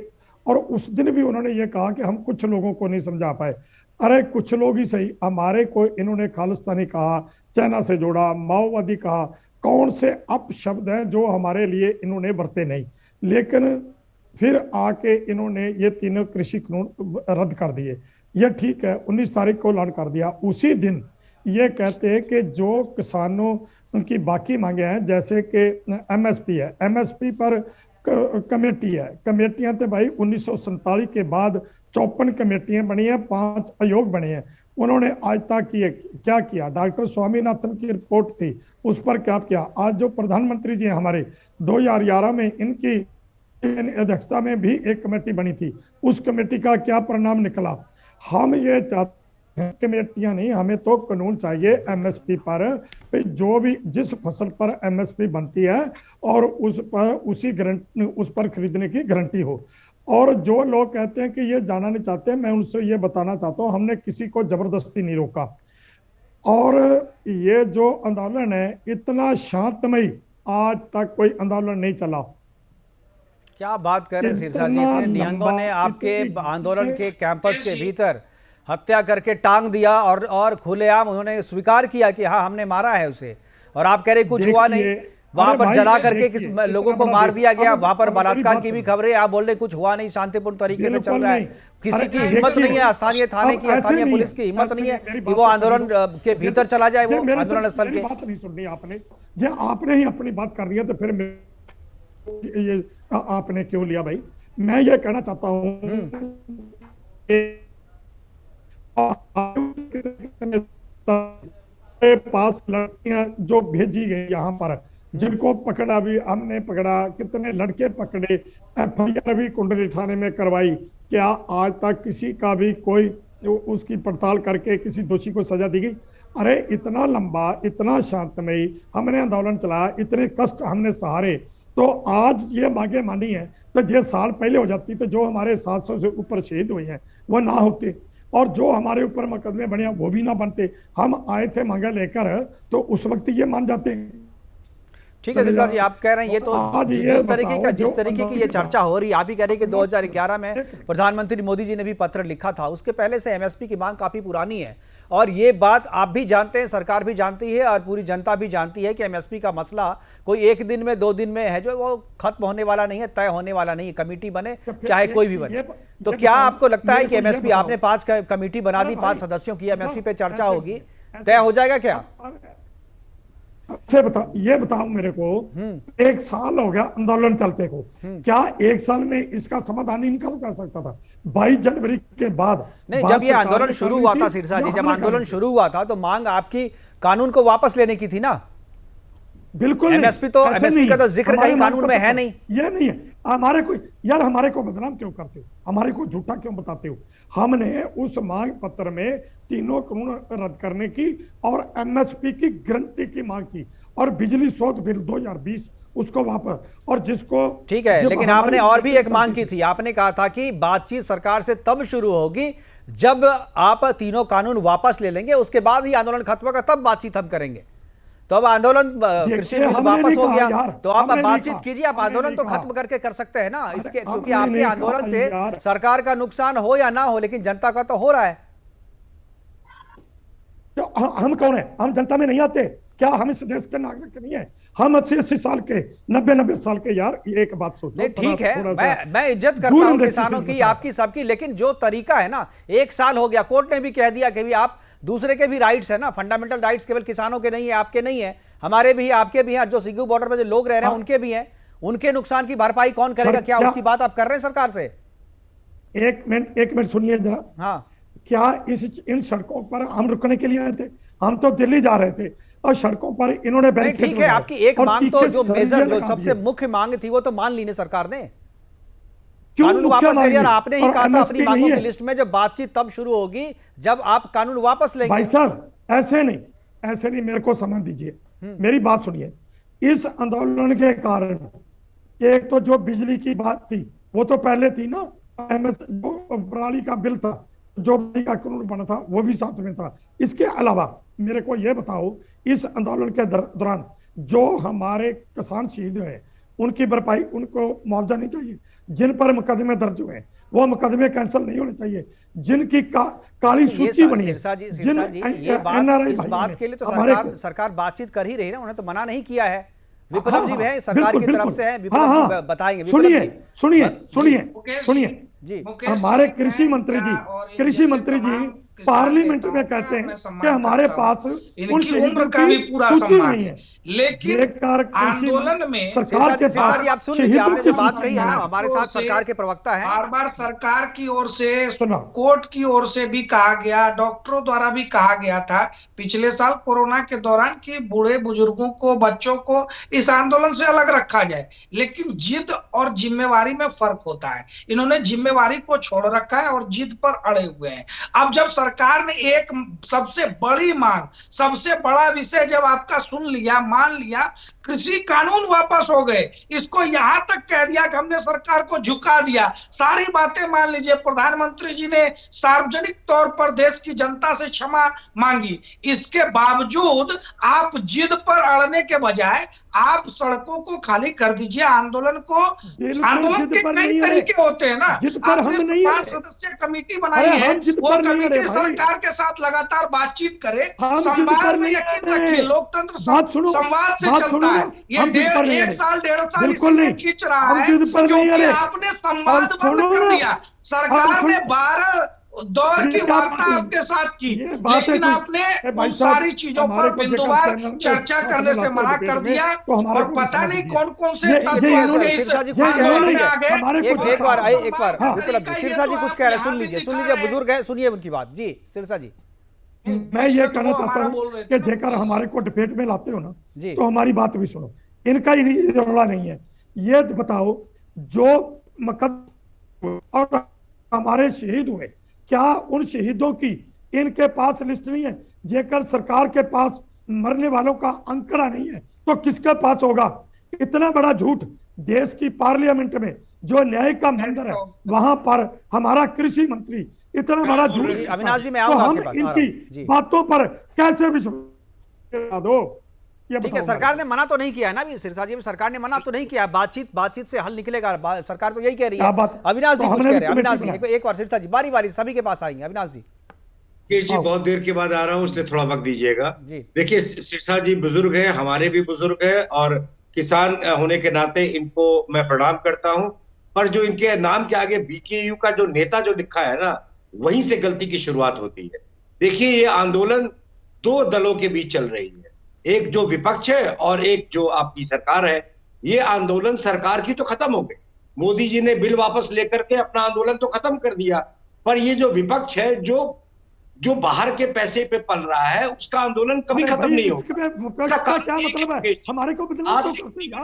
और उस दिन भी उन्होंने ये कहा कि हम कुछ लोगों को नहीं समझा पाए। अरे कुछ लोग ही सही, हमारे को इन्होंने खालिस्तानी कहा, चाइना से जोड़ा, माओवादी कहा, कौन से अपशब्द हैं जो हमारे लिए इन्होंने बरते नहीं, लेकिन फिर आके इन्होंने ये तीनों कृषि कानून रद्द कर दिए। ये ठीक है, 19 तारीख को ऐलान कर दिया। उसी दिन ये कहते हैं कि जो किसानों उनकी बाकी मांगे हैं, जैसे कि एमएसपी है, एमएसपी पर कमेटी है, कमेटियां तो भाई 1947 के बाद 54 कमेटियां बनी हैं, 5 आयोग बने हैं। उन्होंने आज तक क्या किया? डॉक्टर स्वामीनाथन की रिपोर्ट थी, उस पर क्या किया? आज जो प्रधानमंत्री जी हैं हमारे, 2011 में इनकी अध्यक्षता में भी एक कमेटी बनी थी, उस कमेटी का क्या परिणाम निकला? हम ये चाहते हैं, कमेटियां नहीं, हमें तो कानून चाहिए एमएसपी पर, जो भी जिस फसल पर एमएसपी बनती है और उस पर खरीदने की गारंटी हो। और जो लोग कहते हैं कि ये जाना नहीं चाहते, मैं उनसे ये बताना चाहता हूँ, हमने किसी को जबरदस्ती नहीं रोका, और ये जो आंदोलन है इतना शांतमयी आज तक कोई आंदोलन नहीं चला। क्या बात कर रहे हैं सिरसा जी, इतने निहंगों ने आपके आंदोलन के कैंपस के भीतर हत्या करके टांग दिया, और खुलेआम उन्होंने स्वीकार किया कि हाँ हमने मारा है उसे, और आप कह रहे कुछ हुआ नहीं। वहां अरे पर भाई, जला ये करके देखिए, लोगों इतना को बड़ा मार देश, दिया गया, अब वहां पर मेरी बलात्कार बात की भी सुनो। खबरें आप बोल रहे कुछ हुआ नहीं, शांतिपूर्ण तरीके से चल बिल्कुल रहा है। नहीं। किसी अरे की हिम्मत देखिए, नहीं है, स्थानीय थाने अब की, ऐसे स्थानीय नहीं पुलिस है, की हिम्मत ऐसे नहीं है मेरी कि बात वो तो आंदोलन सुनो। के भीतर चला जाए, वो मेरे से- आंदोलन स्थल मेरी के। बात नहीं सुननी आपने, जो आपने ही अपनी बात कर लिया तो फिर ये आपने क्यों लिया भाई? मैं ये कहना चाहता हूँ पास लड़कियां जो भेजी गई यहाँ पर, जिनको पकड़ा भी हमने, पकड़ा कितने लड़के पकड़े, एफआईआर भी कुंडली थाने में करवाई, क्या आज तक किसी का भी कोई उसकी पड़ताल करके किसी दोषी को सजा दी गई? अरे इतना लंबा, इतना शांतमयी हमने आंदोलन चलाया, इतने कष्ट हमने सहारे, तो आज ये मांगे मानी है तो ये साल पहले हो जाती तो जो हमारे 700 से ऊपर शहीद हुए हैं वो ना होते, और जो हमारे ऊपर मुकदमे बने वो भी ना बनते। हम आए थे मांगा लेकर तो उस वक्त ये मान जाते। ठीक है सिरसा जी, आप कह रहे हैं ये तो आज ये जिस तरीके बताओ, का, जिस जो तरीके की ये चर्चा हो रही है, आप ही कह रहे हैं कि 2011 में प्रधानमंत्री मोदी जी ने भी पत्र लिखा था, उसके पहले से एमएसपी की मांग काफी पुरानी है, और ये बात आप भी जानते हैं, सरकार भी जानती है और पूरी जनता भी जानती है कि एमएसपी का मसला कोई एक दिन में 2 दिन में है जो वो खत्म होने वाला नहीं है, तय होने वाला नहीं है, कमेटी बने चाहे कोई भी बने। तो क्या आपको लगता है कि एमएसपी, आपने 5 कमेटी बना दी, 5 सदस्यों की एमएसपी पे चर्चा होगी, तय हो जाएगा क्या? से बताओ, ये बताओ मेरे को, 1 साल हो गया आंदोलन चलते को, क्या 1 साल में इसका समाधान नहीं निकाला जा सकता था? 22 जनवरी के बाद नहीं, जब ये आंदोलन शुरू हुआ था सिरसा जी, जब आंदोलन शुरू हुआ था तो मांग आपकी कानून को वापस लेने की थी ना? बिल्कुल एमएसपी तो, एमएसपी का तो जिक्र कहीं कानून में है नहीं। ये नहीं है। हमारे को यार, हमारे को बदनाम क्यों करते हो, हमारे को झूठा क्यों बताते हो? हमने उस मांग पत्र में तीनों कानून रद्द करने की और एमएसपी की गारंटी की मांग की, और बिजली शोध बिल 2020 उसको वापस, और जिसको ठीक है, लेकिन आपने और भी एक मांग की थी, आपने कहा था कि बातचीत सरकार से तब शुरू होगी जब आप तीनों कानून वापस ले लेंगे, उसके बाद ही आंदोलन खत्म होगा, तब बातचीत हम करेंगे। तो अब आंदोलन कृषि बिल वापस हो गया, तो आप बातचीत कीजिए, आप आंदोलन तो खत्म करके कर सकते हैं ना इसके, क्योंकि आपके आंदोलन से सरकार का नुकसान हो या ना हो, लेकिन जनता का तो हो रहा है। तो हम कौन है? हम जनता में नहीं आते क्या? हम इस देश के नागरिक नहीं है? हम 80 साल के, 90 साल के। यार एक बात सोचो, नहीं ठीक है, मैं इज्जत करता हूं किसानों की, आपकी सबकी, लेकिन जो तरीका है ना, 1 साल हो गया, कोर्ट ने भी कह दिया कि भी आप दूसरे के भी राइट्स है ना, फंडामेंटल राइट्स केवल किसानों के नहीं है, आपके नहीं है, हमारे भी है, आपके भी हैं, जो सिग्गू बॉर्डर पर जो लोग रह रहे हैं उनके भी हैं, उनके नुकसान की भरपाई कौन करेगा? क्या उसकी बात आप कर रहे हैं सरकार से? एक मिनट सुनिए जरा। हाँ, क्या इन सड़कों पर हम रुकने के लिए आए थे? हम तो दिल्ली जा रहे थे और सड़कों पर इन्होंने ठीक है, आपकी एक मांग तो जो मेजर, जो सबसे मुख्य मांग थी वो तो मान ली ने सरकार ने, कानून वापस ले लिया। आपने ही कहा था अपनी मांगों की लिस्ट में जब बातचीत तब शुरू होगी जब आप कानून वापस लेंगे। भाई साहब ऐसे नहीं, मेरे को समझ दीजिए, मेरी बात सुनिए। इस आंदोलन के कारण एक तो जो बिजली की बात थी वो तो पहले थी ना, जो पराली का बिल था, जो का कानून बना था वो भी साथ में था। इसके अलावा मेरे को ये बताओ, इस आंदोलन के दौरान जो हमारे किसान शहीद हुए उनकी भरपाई, उनको मुआवजा नहीं चाहिए? जिन पर मुकदमे दर्ज हुए वो मुकदमे कैंसिल नहीं होने चाहिए? जिनकी काली सूची बनी है, ये बात, इस बात के लिए तो सरकार बातचीत कर ही रही है, उन्होंने तो मना नहीं किया है। विप्लव जी है सरकार की तरफ से है, विप्लव जी बताएंगे। सुनिए जी, हमारे कृषि मंत्री जी पार्लियामेंट में कहते हैं कि हमारे पास इनकी उम्र का भी पूरा सम्मान है, लेकिन आंदोलन में सरकार के पास, आप सुन लीजिए, आपने जो बात कही है ना, हमारे साथ सरकार के प्रवक्ता है, बार बार सरकार की ओर से, कोर्ट की ओर से भी कहा गया, डॉक्टरों द्वारा भी कहा गया था पिछले साल कोरोना के दौरान कि बूढ़े बुजुर्गों को, बच्चों को इस आंदोलन से अलग रखा जाए, लेकिन जिद और जिम्मेवारी में फर्क होता है। इन्होंने जिम्मेवारी को छोड़ रखा है और जिद पर अड़े हुए हैं। अब जब सरकार ने एक सबसे बड़ी मांग, सबसे बड़ा विषय जब आपका सुन लिया, मान लिया, कृषि कानून वापस हो गए, इसको यहां तक कह दिया कि हमने सरकार को झुका दिया, सारी बातें मान लीजिए, प्रधानमंत्री जी ने सार्वजनिक तौर पर देश की जनता से क्षमा मांगी, इसके बावजूद आप जिद पर अड़ने के बजाय आप सड़कों को खाली कर दीजिए। आंदोलन के कई तरीके होते हैं ना, आपने 5 सदस्यीय कमेटी बनाई है, वो कमेटी सरकार के साथ लगातार बातचीत करे, हम संवाद में यकीन रखे। लोकतंत्र संवाद से चलता है। ये एक साल 1.5 साल इसलिए खींच रहा है क्योंकि आपने संवाद बंद कर दिया। सरकार ने 12 दौर की वार्ता आपके साथ की, लेकिन आपने उन सारी चीजों पर बिंदुवार चर्चा करने से मना कर दिया। और पता नहीं कौन कौन से सिरसा जी कुछ कह रहे हैं, एक बार सिरसा जी कुछ कह रहे हैं, सुन लीजिए, बुजुर्ग है, सुनिए उनकी बात। जी सिरसा जी, मैं ये कहना चाहता हूँ कि जेकर हमारे को डिबेट में लाते हो ना तो हमारी बात भी सुनो। इनका ही रोला नहीं है। ये बताओ जो मुकद्दमे और हमारे शहीद हुए, क्या उन शहीदों की इनके पास लिस्ट नहीं है? जेकर सरकार के पास मरने वालों का आंकड़ा नहीं है तो किसके पास होगा? इतना बड़ा झूठ देश की पार्लियामेंट में जो न्याय का मंदिर है वहां पर हमारा कृषि मंत्री इतना बड़ा झूठ। अविनाश जी मैं तो आऊंगा हम आपके पास, इनकी बातों पर कैसे विश्वास दो? ठीक है, सरकार ने मना तो नहीं किया है ना अभी सिरसा जी, सरकार ने मना तो नहीं किया, बातचीत से हल निकलेगा, सरकार तो यही कह रही है। अविनाश जी कुछ कह रहे हैं, अविनाश जी एक बार सिरसा जी, बारी सभी के पास आएंगे। अविनाश जी। जी बहुत देर के बाद आ रहा हूँ, इसलिए थोड़ा वक्त दीजिएगा। देखिए सिरसा जी बुजुर्ग है, हमारे भी बुजुर्ग है, और किसान होने के नाते इनको मैं प्रणाम करता हूँ। पर जो इनके नाम के आगे बीकेयू का जो नेता जो लिखा है ना, वहीं से गलती की शुरुआत होती है। देखिए ये आंदोलन 2 दलों के बीच चल रही है, एक जो विपक्ष है और एक जो आपकी सरकार है। ये आंदोलन सरकार की तो खत्म हो गई, मोदी जी ने बिल वापस लेकर के अपना आंदोलन तो खत्म कर दिया, पर ये जो विपक्ष है जो बाहर के पैसे पे पल रहा है, उसका आंदोलन कभी खत्म नहीं होगा। क्या मतलब है? हमारे को बदलना तो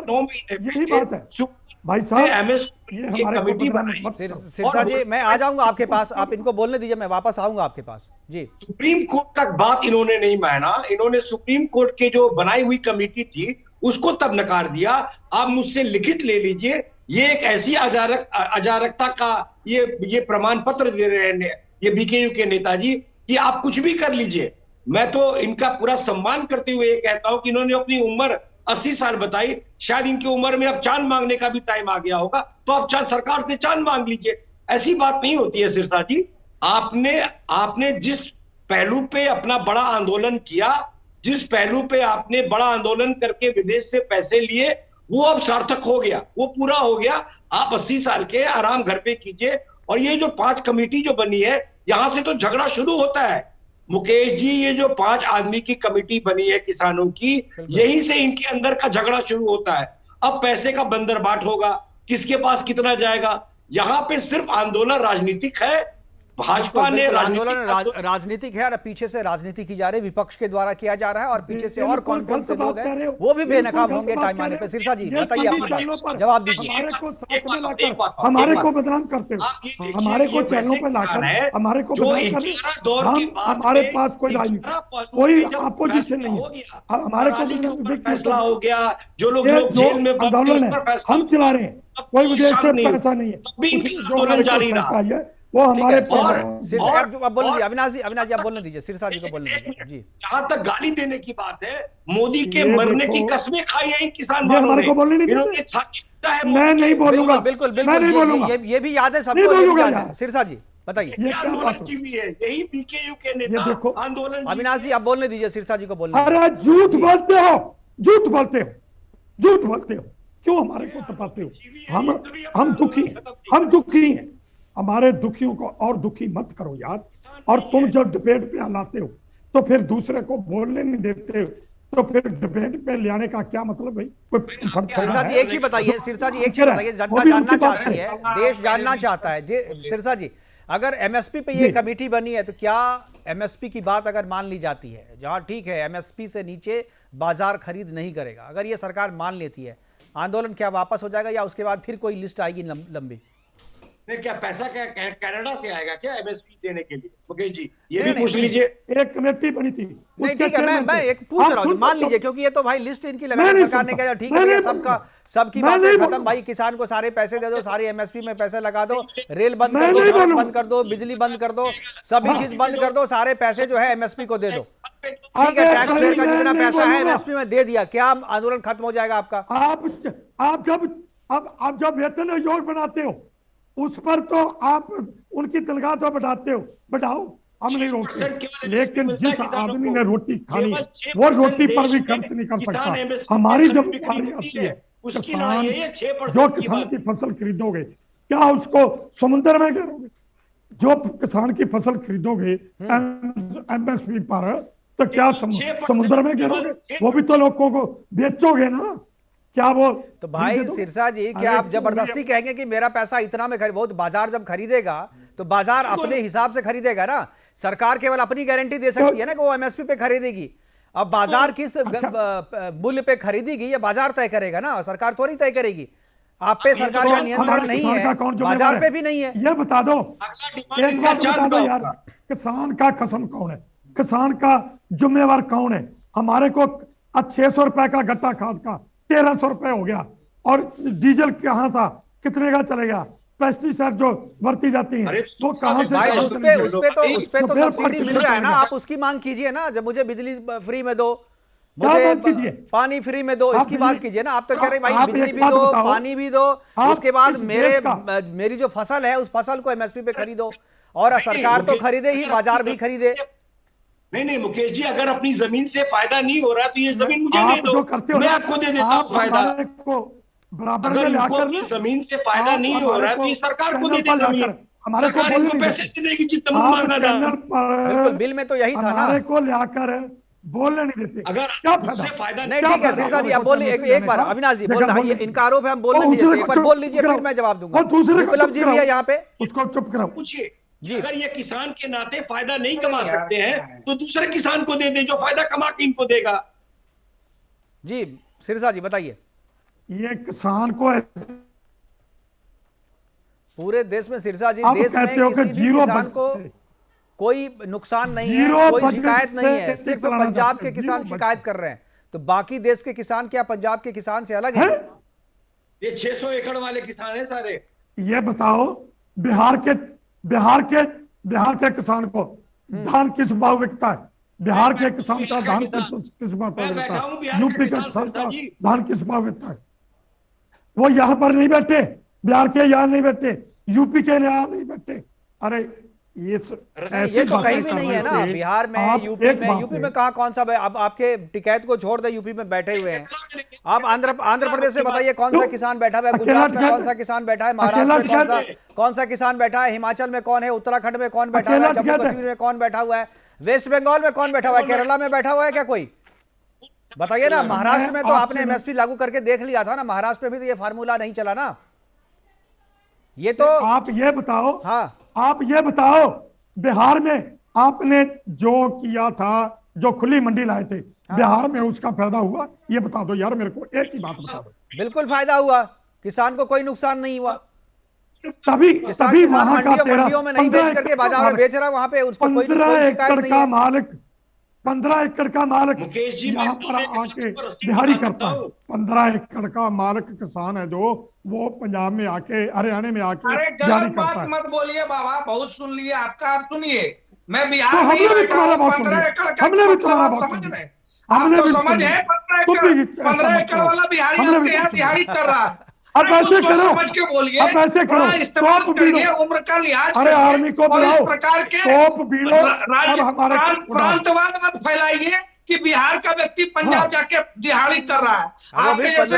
9 महीने यही बात है भाई साहब। ये कमेटी बनाई। सिरसा जी मैं आ जाऊंगा आपके पास, आप इनको बोलने दीजिए, मैं वापस आऊंगा आपके पास। जी सुप्रीम कोर्ट का बात इन्होंने नहीं माना, इन्होंने सुप्रीम कोर्ट के जो बनाई हुई कमेटी थी उसको तब नकार दिया। आप मुझसे लिखित ले लीजिए, ये एक ऐसी अजारकता का ये प्रमाण पत्र दे रहे हैं ये बीकेयू के नेताजी कि आप कुछ भी कर लीजिए। मैं तो इनका पूरा सम्मान करते हुए ये कहता हूं कि इन्होंने अपनी उम्र 80 साल बताई, शायद इनकी उम्र में अब चांद मांगने का भी टाइम आ गया होगा, तो आप सरकार से चांद मांग लीजिए। ऐसी बात नहीं होती है सिरसा जी। आपने जिस पहलू पे अपना बड़ा आंदोलन किया, जिस पहलू पे आपने बड़ा आंदोलन करके विदेश से पैसे लिए, वो अब सार्थक हो गया, वो पूरा हो गया। आप 80 साल के आराम घर पे कीजिए। और ये जो 5 कमेटी जो बनी है, यहां से तो झगड़ा शुरू होता है मुकेश जी। ये जो 5 आदमी की कमेटी बनी है किसानों की, यहीं से इनके अंदर का झगड़ा शुरू होता है। अब पैसे का बंदरबाट होगा, किसके पास कितना जाएगा। यहां पे सिर्फ आंदोलन राजनीतिक है। भाजपा ने आंदोलन राजनीतिक है और पीछे से राजनीति की जा रही है, विपक्ष के द्वारा किया जा रहा है, और पीछे से और कौन कौन से लोग हैं वो भी बेनकाब होंगे टाइम आने पे। सिरसा जी बताइए अपनी बात, जवाब दीजिए। हमारे को बदनाम करते हो, हमारे को चैनलों पे लाकर हमारे को हमारे पास कोई अपोजिशन नहीं है, हमारे को फैसला हो गया। जो लोग जेल में आंदोलन है हम चला रहे हैं, कोई विदेश से पैसा नहीं है, वो हमारे अविनाश जी आप बोलने दीजिए, सिरसा जी को बोलने दीजिए। जी जहां तक गाली देने की बात है, मोदी के मरने की कस्में खाई है किसान वालों ने। मैं नहीं बोलूंगा, बिल्कुल ये भी याद है सबको। सिरसा जी बताइए। यही बीकेयू के नेता आंदोलन। अविनाश जी आप बोलने दीजिए, सिरसा जी को बोलने। अरे झूठ बोलते हो, क्यों हमारे को तपाते हो? हम दुखी हैं, हमारे दुखियों को और दुखी मत करो यार। और तुम जब डिबेट पे लाते हो तो फिर दूसरे को बोलने नहीं देते हो, तो फिर डिबेट पे लाने का क्या मतलब भाई? सिरसा जी एक चीज बताइए, सिरसा जी एक चीज बताइए, जनता जानना चाहती है, देश जानना चाहता है। सिरसा जी अगर एमएसपी पे ये कमेटी बनी है तो क्या एमएसपी की बात अगर मान ली जाती है, जहां ठीक है एमएसपी से नीचे बाजार खरीद नहीं करेगा, अगर ये सरकार मान लेती है, आंदोलन क्या वापस हो जाएगा या उसके बाद फिर कोई लिस्ट आएगी लंबी? नहीं, क्या पैसा क्या कनाडा से आएगा क्या एमएसपी देने के लिए? मुकेश जी ये भी पूछ लीजिए। एक कमेटी बनी थी। नहीं ठीक है, मैं एक पूछ रहा हूँ, मान लीजिए, क्योंकि ये तो भाई लिस्ट इनकी लगा सरकार ने कहा ठीक है सबकी बातें खत्म भाई, किसान को सारे पैसे दे दो, सारे एमएसपी में पैसे लगा दो, रेल बंद कर दो, सड़क बंद कर दो, बिजली बंद कर दो, सभी चीज बंद कर दो, सारे पैसे जो है एमएसपी को दे दो। ठीक है, टैक्स पेयर का जितना पैसा है एमएसपी में दे दिया, क्या आंदोलन खत्म हो जाएगा आपका? आप जब वेतन आयोग बनाते हो उस पर तो आप उनकी तनख्वाह तो बढ़ाते हो, बढ़ाओ। हम नहीं रोकते, 6% केवल लेकिन मिलता है जिस किसानों आदमी को। ने रोटी खानी केवल वो 6% रोटी पर भी देश खर्च में नहीं कर किसान सकता। MSP हमारी पे जब खरीद बारी होती आती है, उसकी लड़ाई है ये 6% जो की किसान बस। की फसल खरीदोगे, क्या उसको समुद्र में गिरोगे? जो किसान की फसल खरीदोगे MSP पर, तो क्या समुद्र में गिरोगे? वो भी तो लोगों को बेचोगे ना, क्या वो? तो भाई सिरसा जी, क्या आप जबरदस्ती कहेंगे कि मेरा पैसा इतना में खरीद, वो तो बाजार जब खरीदेगा तो बाजार अपने हिसाब से खरीदेगा ना। सरकार केवल अपनी गारंटी दे सकती है ना कि वो MSP पे खरीदेगी। अब बाजार किस मूल्य पे खरीदेगी ये बाजार तय करेगा ना, सरकार थोड़ी तय करेगी। आप पे सरकार का नियंत्रण नहीं है, बाजार पे भी नहीं है। ये बता दो, एक बात बता दो यार, किसान का कसम कौन है? किसान का जिम्मेवार कौन है? हमारे को 600 रुपए का गट्टा खाद का 1300 रुपए हो गया, और डीजल कहाँ था, कितने का चलेगा? पेस्टिसाइड जो बरती जाती है वो कहाँ से? भाई उस पे तो सब्सिडी मिल रहा है ना, आप उसकी मांग कीजिए ना। जब मुझे बिजली फ्री में दो, मुझे पानी फ्री में दो, इसकी बात कीजिए ना। आप तो कह रहे भाई बिजली भी दो, पानी भी दो, उसके बाद मेरी जो फसल है उस फसल को MSP पे खरीदो। और सरकार तो खरीदे ही, बाजार भी खरीदे। नहीं मुकेश जी, अगर अपनी जमीन से फायदा नहीं हो रहा तो ये जमीन मुझे दे दो, मैं आपको दे देता हूँ फायदा। अगर इनको अपनी जमीन से फायदा नहीं हो रहा तो ये सरकार को दे दे जमीन, सरकार इनको पैसे दे देगी जितना मांगा था। बिल्कुल, बिल में तो यही था ना। हमारे को लाकर बोलने नहीं देते। अगर क्या फायदा नहीं, ठीक है सिरसा जी, आप बोलिए एक बार। अविनाश जी बोल, इनका आरोप है हम बोलने नहीं देते, एक बार बोल लीजिए फिर मैं जवाब दूंगा। विप्लव जी भी है यहाँ पे, उसको चुप कराओ। पूछिए, अगर ये किसान के नाते फायदा नहीं कमा सकते हैं तो दूसरे किसान को दे दे जो फायदा कमा के इनको देगा। जी सिरसा जी बताइए। ये किसान को पूरे देश में सिरसा जी, देश में किसी भी किसान को कोई नुकसान नहीं है, कोई शिकायत नहीं है, सिर्फ पंजाब के किसान शिकायत कर रहे हैं। तो बाकी देश के किसान क्या पंजाब के किसान से अलग है? ये 600 एकड़ वाले किसान हैं सारे। ये बताओ, बिहार के किसान को धान किस भाव बिकता है? बिहार के किसान का धान किस भाव बिकता है? यूपी के किसान का धान किस भाव बिकता है? वो यहाँ पर नहीं बैठे, बिहार के यहाँ नहीं बैठे, यूपी के यहाँ नहीं बैठे। अरे ये तो कहीं भी नहीं है ना, बिहार में, यूपी में कहा कौन सा? अब आपके टिकैत को छोड़ दे, यूपी में बैठे हुए हैं। आप आंध्र प्रदेश में बताइए कौन सा किसान बैठा हुआ है? गुजरात में कौन सा किसान बैठा है? महाराष्ट्र में कौन सा किसान बैठा है? हिमाचल में कौन है? उत्तराखंड में कौन बैठा हुआ है? जम्मू कश्मीर में कौन बैठा हुआ है? वेस्ट बंगाल में कौन बैठा हुआ है? केरला में बैठा हुआ है क्या कोई? बताइए ना। महाराष्ट्र में तो आपने MSP लागू करके देख लिया था ना, महाराष्ट्र में भी तो ये फार्मूला नहीं चला ना। ये तो आप ये बताओ, हाँ आप ये बताओ, बिहार में आपने जो किया था, जो खुली मंडी लाए थे, बिहार में उसका फायदा हुआ? ये बता दो यार मेरे को, एक ही बात बता दो। बिल्कुल फायदा हुआ, किसान को कोई नुकसान नहीं हुआ। तभी किसान मंडियों में नहीं बेच करके बाजार में बेच रहा, वहां पे उसको कोई शिकायत नहीं है। 15 एकड़ का मालिक मुकेश जी यहाँ पर आके दिहाड़ी करता है। 15 एकड़ का मालिक किसान है जो, वो पंजाब में आके, हरियाणा में आके दिहाड़ी करता है। मत बोलिए बाबा, बहुत सुन लिए आपका, आप सुनिए। मैं बिहार में ही बैठा हूँ, 15 एकड़ का मतलब आप समझ रहे? आप तो समझ है 15 एकड़ वाला बिहारी आपके यहाँ दिहाड़ी कर रहा है। अब ऐसे करो, समझ के बोलिए, अब ऐसे करो, इस्तेमाल करिए, उम्र का लिहाज अरे आर्मी को और इस बुलाओ, प्रकार के प्रांतवाद मत फैलाइए कि बिहार का व्यक्ति पंजाब जाके दिहाड़ी कर रहा है। आपके जैसे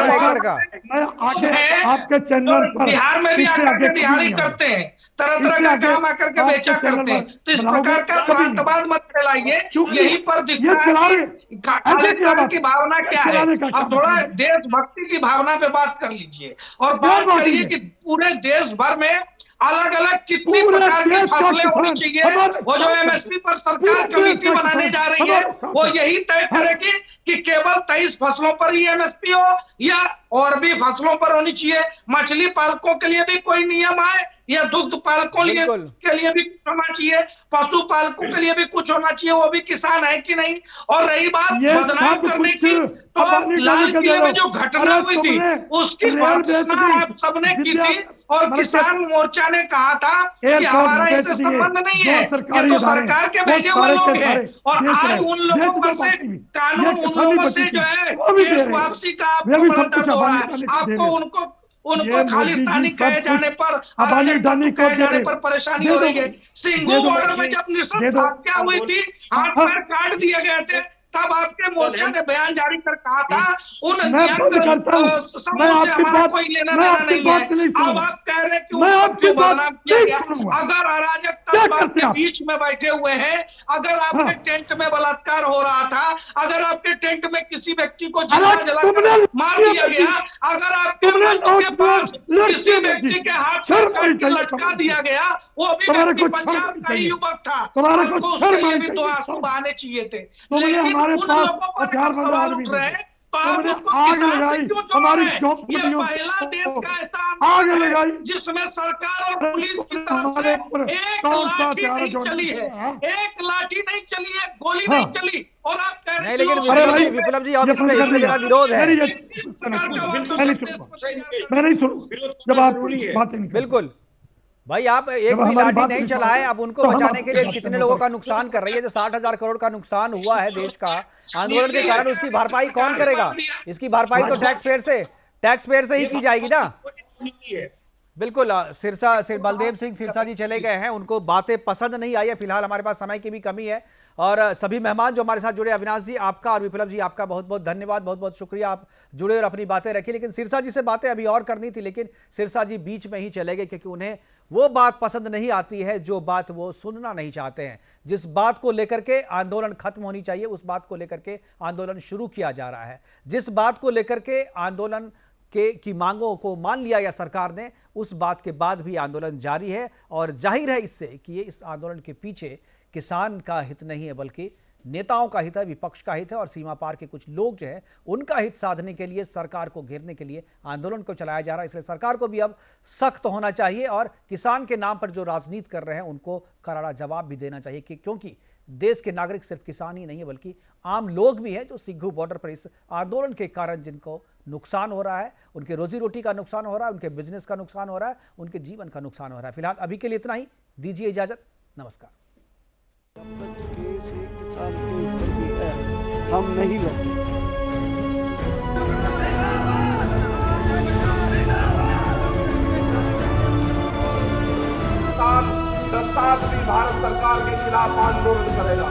आपके चैनल पर बिहार में भी आकर के दिहाड़ी करते हैं, तरह तरह का काम आकर के बेचा करते हैं। तो इस प्रकार का प्रांतवाद मत फैलाइए। यहीं पर दिख रहा है की भावना क्या है। अब थोड़ा देशभक्ति की भावना पे बात कर लीजिए और बात करिए कि पूरे देश भर में अलग अलग कितनी प्रकार की फसलें होनी चाहिए। वो जो MSP पर सरकार कमेटी बनाने जा रही है, वो यही तय करेगी कि केवल 23 फसलों पर ही MSP हो या और भी फसलों पर होनी चाहिए। मछली पालकों के लिए भी कोई नियम आए या दुग्ध पालकों के लिए भी कुछ होना चाहिए, पशु पालकों के लिए भी कुछ होना चाहिए, वो भी किसान है कि नहीं। और रही बात बदनाम करने की, तो लाल किले में जो घटना हुई थी उसकी भर्त्सना आप सबने की थी और किसान मोर्चा ने कहा था कि हमारा इससे संबंध नहीं है, ये तो सरकार के भेजे हुए लोग हैं। और आज उन लोगों पर से कानून, उन लोगों से जो है केस वापसी का आपको बड़ा दर्द हो रहा है। आपको उनको खालिस्तानी कहे जाने पर, अराजकता कहे जाने पर परेशानी हो रही है। सिंघू बॉर्डर में जब नृशंस हत्या हुई थी, हाथ पैर काट दिए गए थे, तब आपके मोर्चा ने बयान जारी कर कहा था उन समूह से हमारा कोई लेना देना नहीं है। अब आप कह रहे हैं कि उनको बदनाम किया गया। अगर अराजकता के बीच में बैठे हुए हैं, अगर आपके टेंट में बलात्कार हो रहा था, अगर आपके टेंट में किसी व्यक्ति को जलाकर मार दिया गया, अगर आपके मंच के पास किसी व्यक्ति के हाथ पर लटका दिया गया, वो भी व्यक्ति पंजाब का ही युवक था, आपको उसके लिए भी 2 आंसू बहाने चाहिए थे। लेकिन उन लोगों पर सवाल उठ रहे हैं तो आप उसको किसान से क्यों जोड़ रहे हैं? ये पहला देश का ऐसा आंदोलन है जिसमें सरकार और पुलिस की तरफ से एक लाठी नहीं चली है, एक लाठी नहीं चली है, गोली नहीं चली, और आप कह रहे हैं लेकिन विप्लव जी अब इसमें मेरा विरोध है। मैं नहीं सुनूं जब आप बातें नहीं। बिल्कुल भाई, आप एक भी लाठी नहीं चलाए, अब उनको बचाने के लिए कितने लोगों का नुकसान कर रही है। जो 60,000 करोड़ का नुकसान हुआ है देश का आंदोलन के कारण, उसकी भरपाई कौन करेगा? इसकी भरपाई तो टैक्स पेयर से ही की जाएगी ना। बिल्कुल, बलदेव सिंह सिरसा जी चले गए हैं, उनको बातें पसंद नहीं आई है। फिलहाल हमारे पास समय की भी कमी है, और सभी मेहमान जो हमारे साथ जुड़े, अविनाश जी आपका और विप्लव जी आपका बहुत बहुत धन्यवाद, बहुत बहुत शुक्रिया, आप जुड़े और अपनी बातें रखी। लेकिन सिरसा जी से बातें अभी और करनी थी, लेकिन सिरसा जी बीच में ही चले गए, क्योंकि उन्हें वो बात पसंद नहीं आती है जो बात वो सुनना नहीं चाहते हैं। जिस बात को लेकर के आंदोलन खत्म होनी चाहिए, उस बात को लेकर के आंदोलन शुरू किया जा रहा है। जिस बात को लेकर के आंदोलन की मांगों को मान लिया गया सरकार ने, उस बात के बाद भी आंदोलन जारी है। और जाहिर है इससे कि ये इस आंदोलन के पीछे किसान का हित नहीं है, बल्कि नेताओं का हित है, विपक्ष का हित है, और सीमा पार के कुछ लोग जो है उनका हित साधने के लिए, सरकार को घेरने के लिए आंदोलन को चलाया जा रहा है। इसलिए सरकार को भी अब सख्त होना चाहिए, और किसान के नाम पर जो राजनीति कर रहे हैं उनको करारा जवाब भी देना चाहिए, क्योंकि देश के नागरिक सिर्फ किसान ही नहीं है, बल्कि आम लोग भी हैं जो सिंघू बॉर्डर पर इस आंदोलन के कारण जिनको नुकसान हो रहा है, उनके रोजी रोटी का नुकसान हो रहा है, उनके बिजनेस का नुकसान हो रहा है, उनके जीवन का नुकसान हो रहा है। फिलहाल अभी के लिए इतना ही, दीजिए इजाजत, नमस्कार। किसान के ऊपर भी है, हम नहीं लड़ते। सत्ताधारी भारत सरकार के खिलाफ आंदोलन करेगा।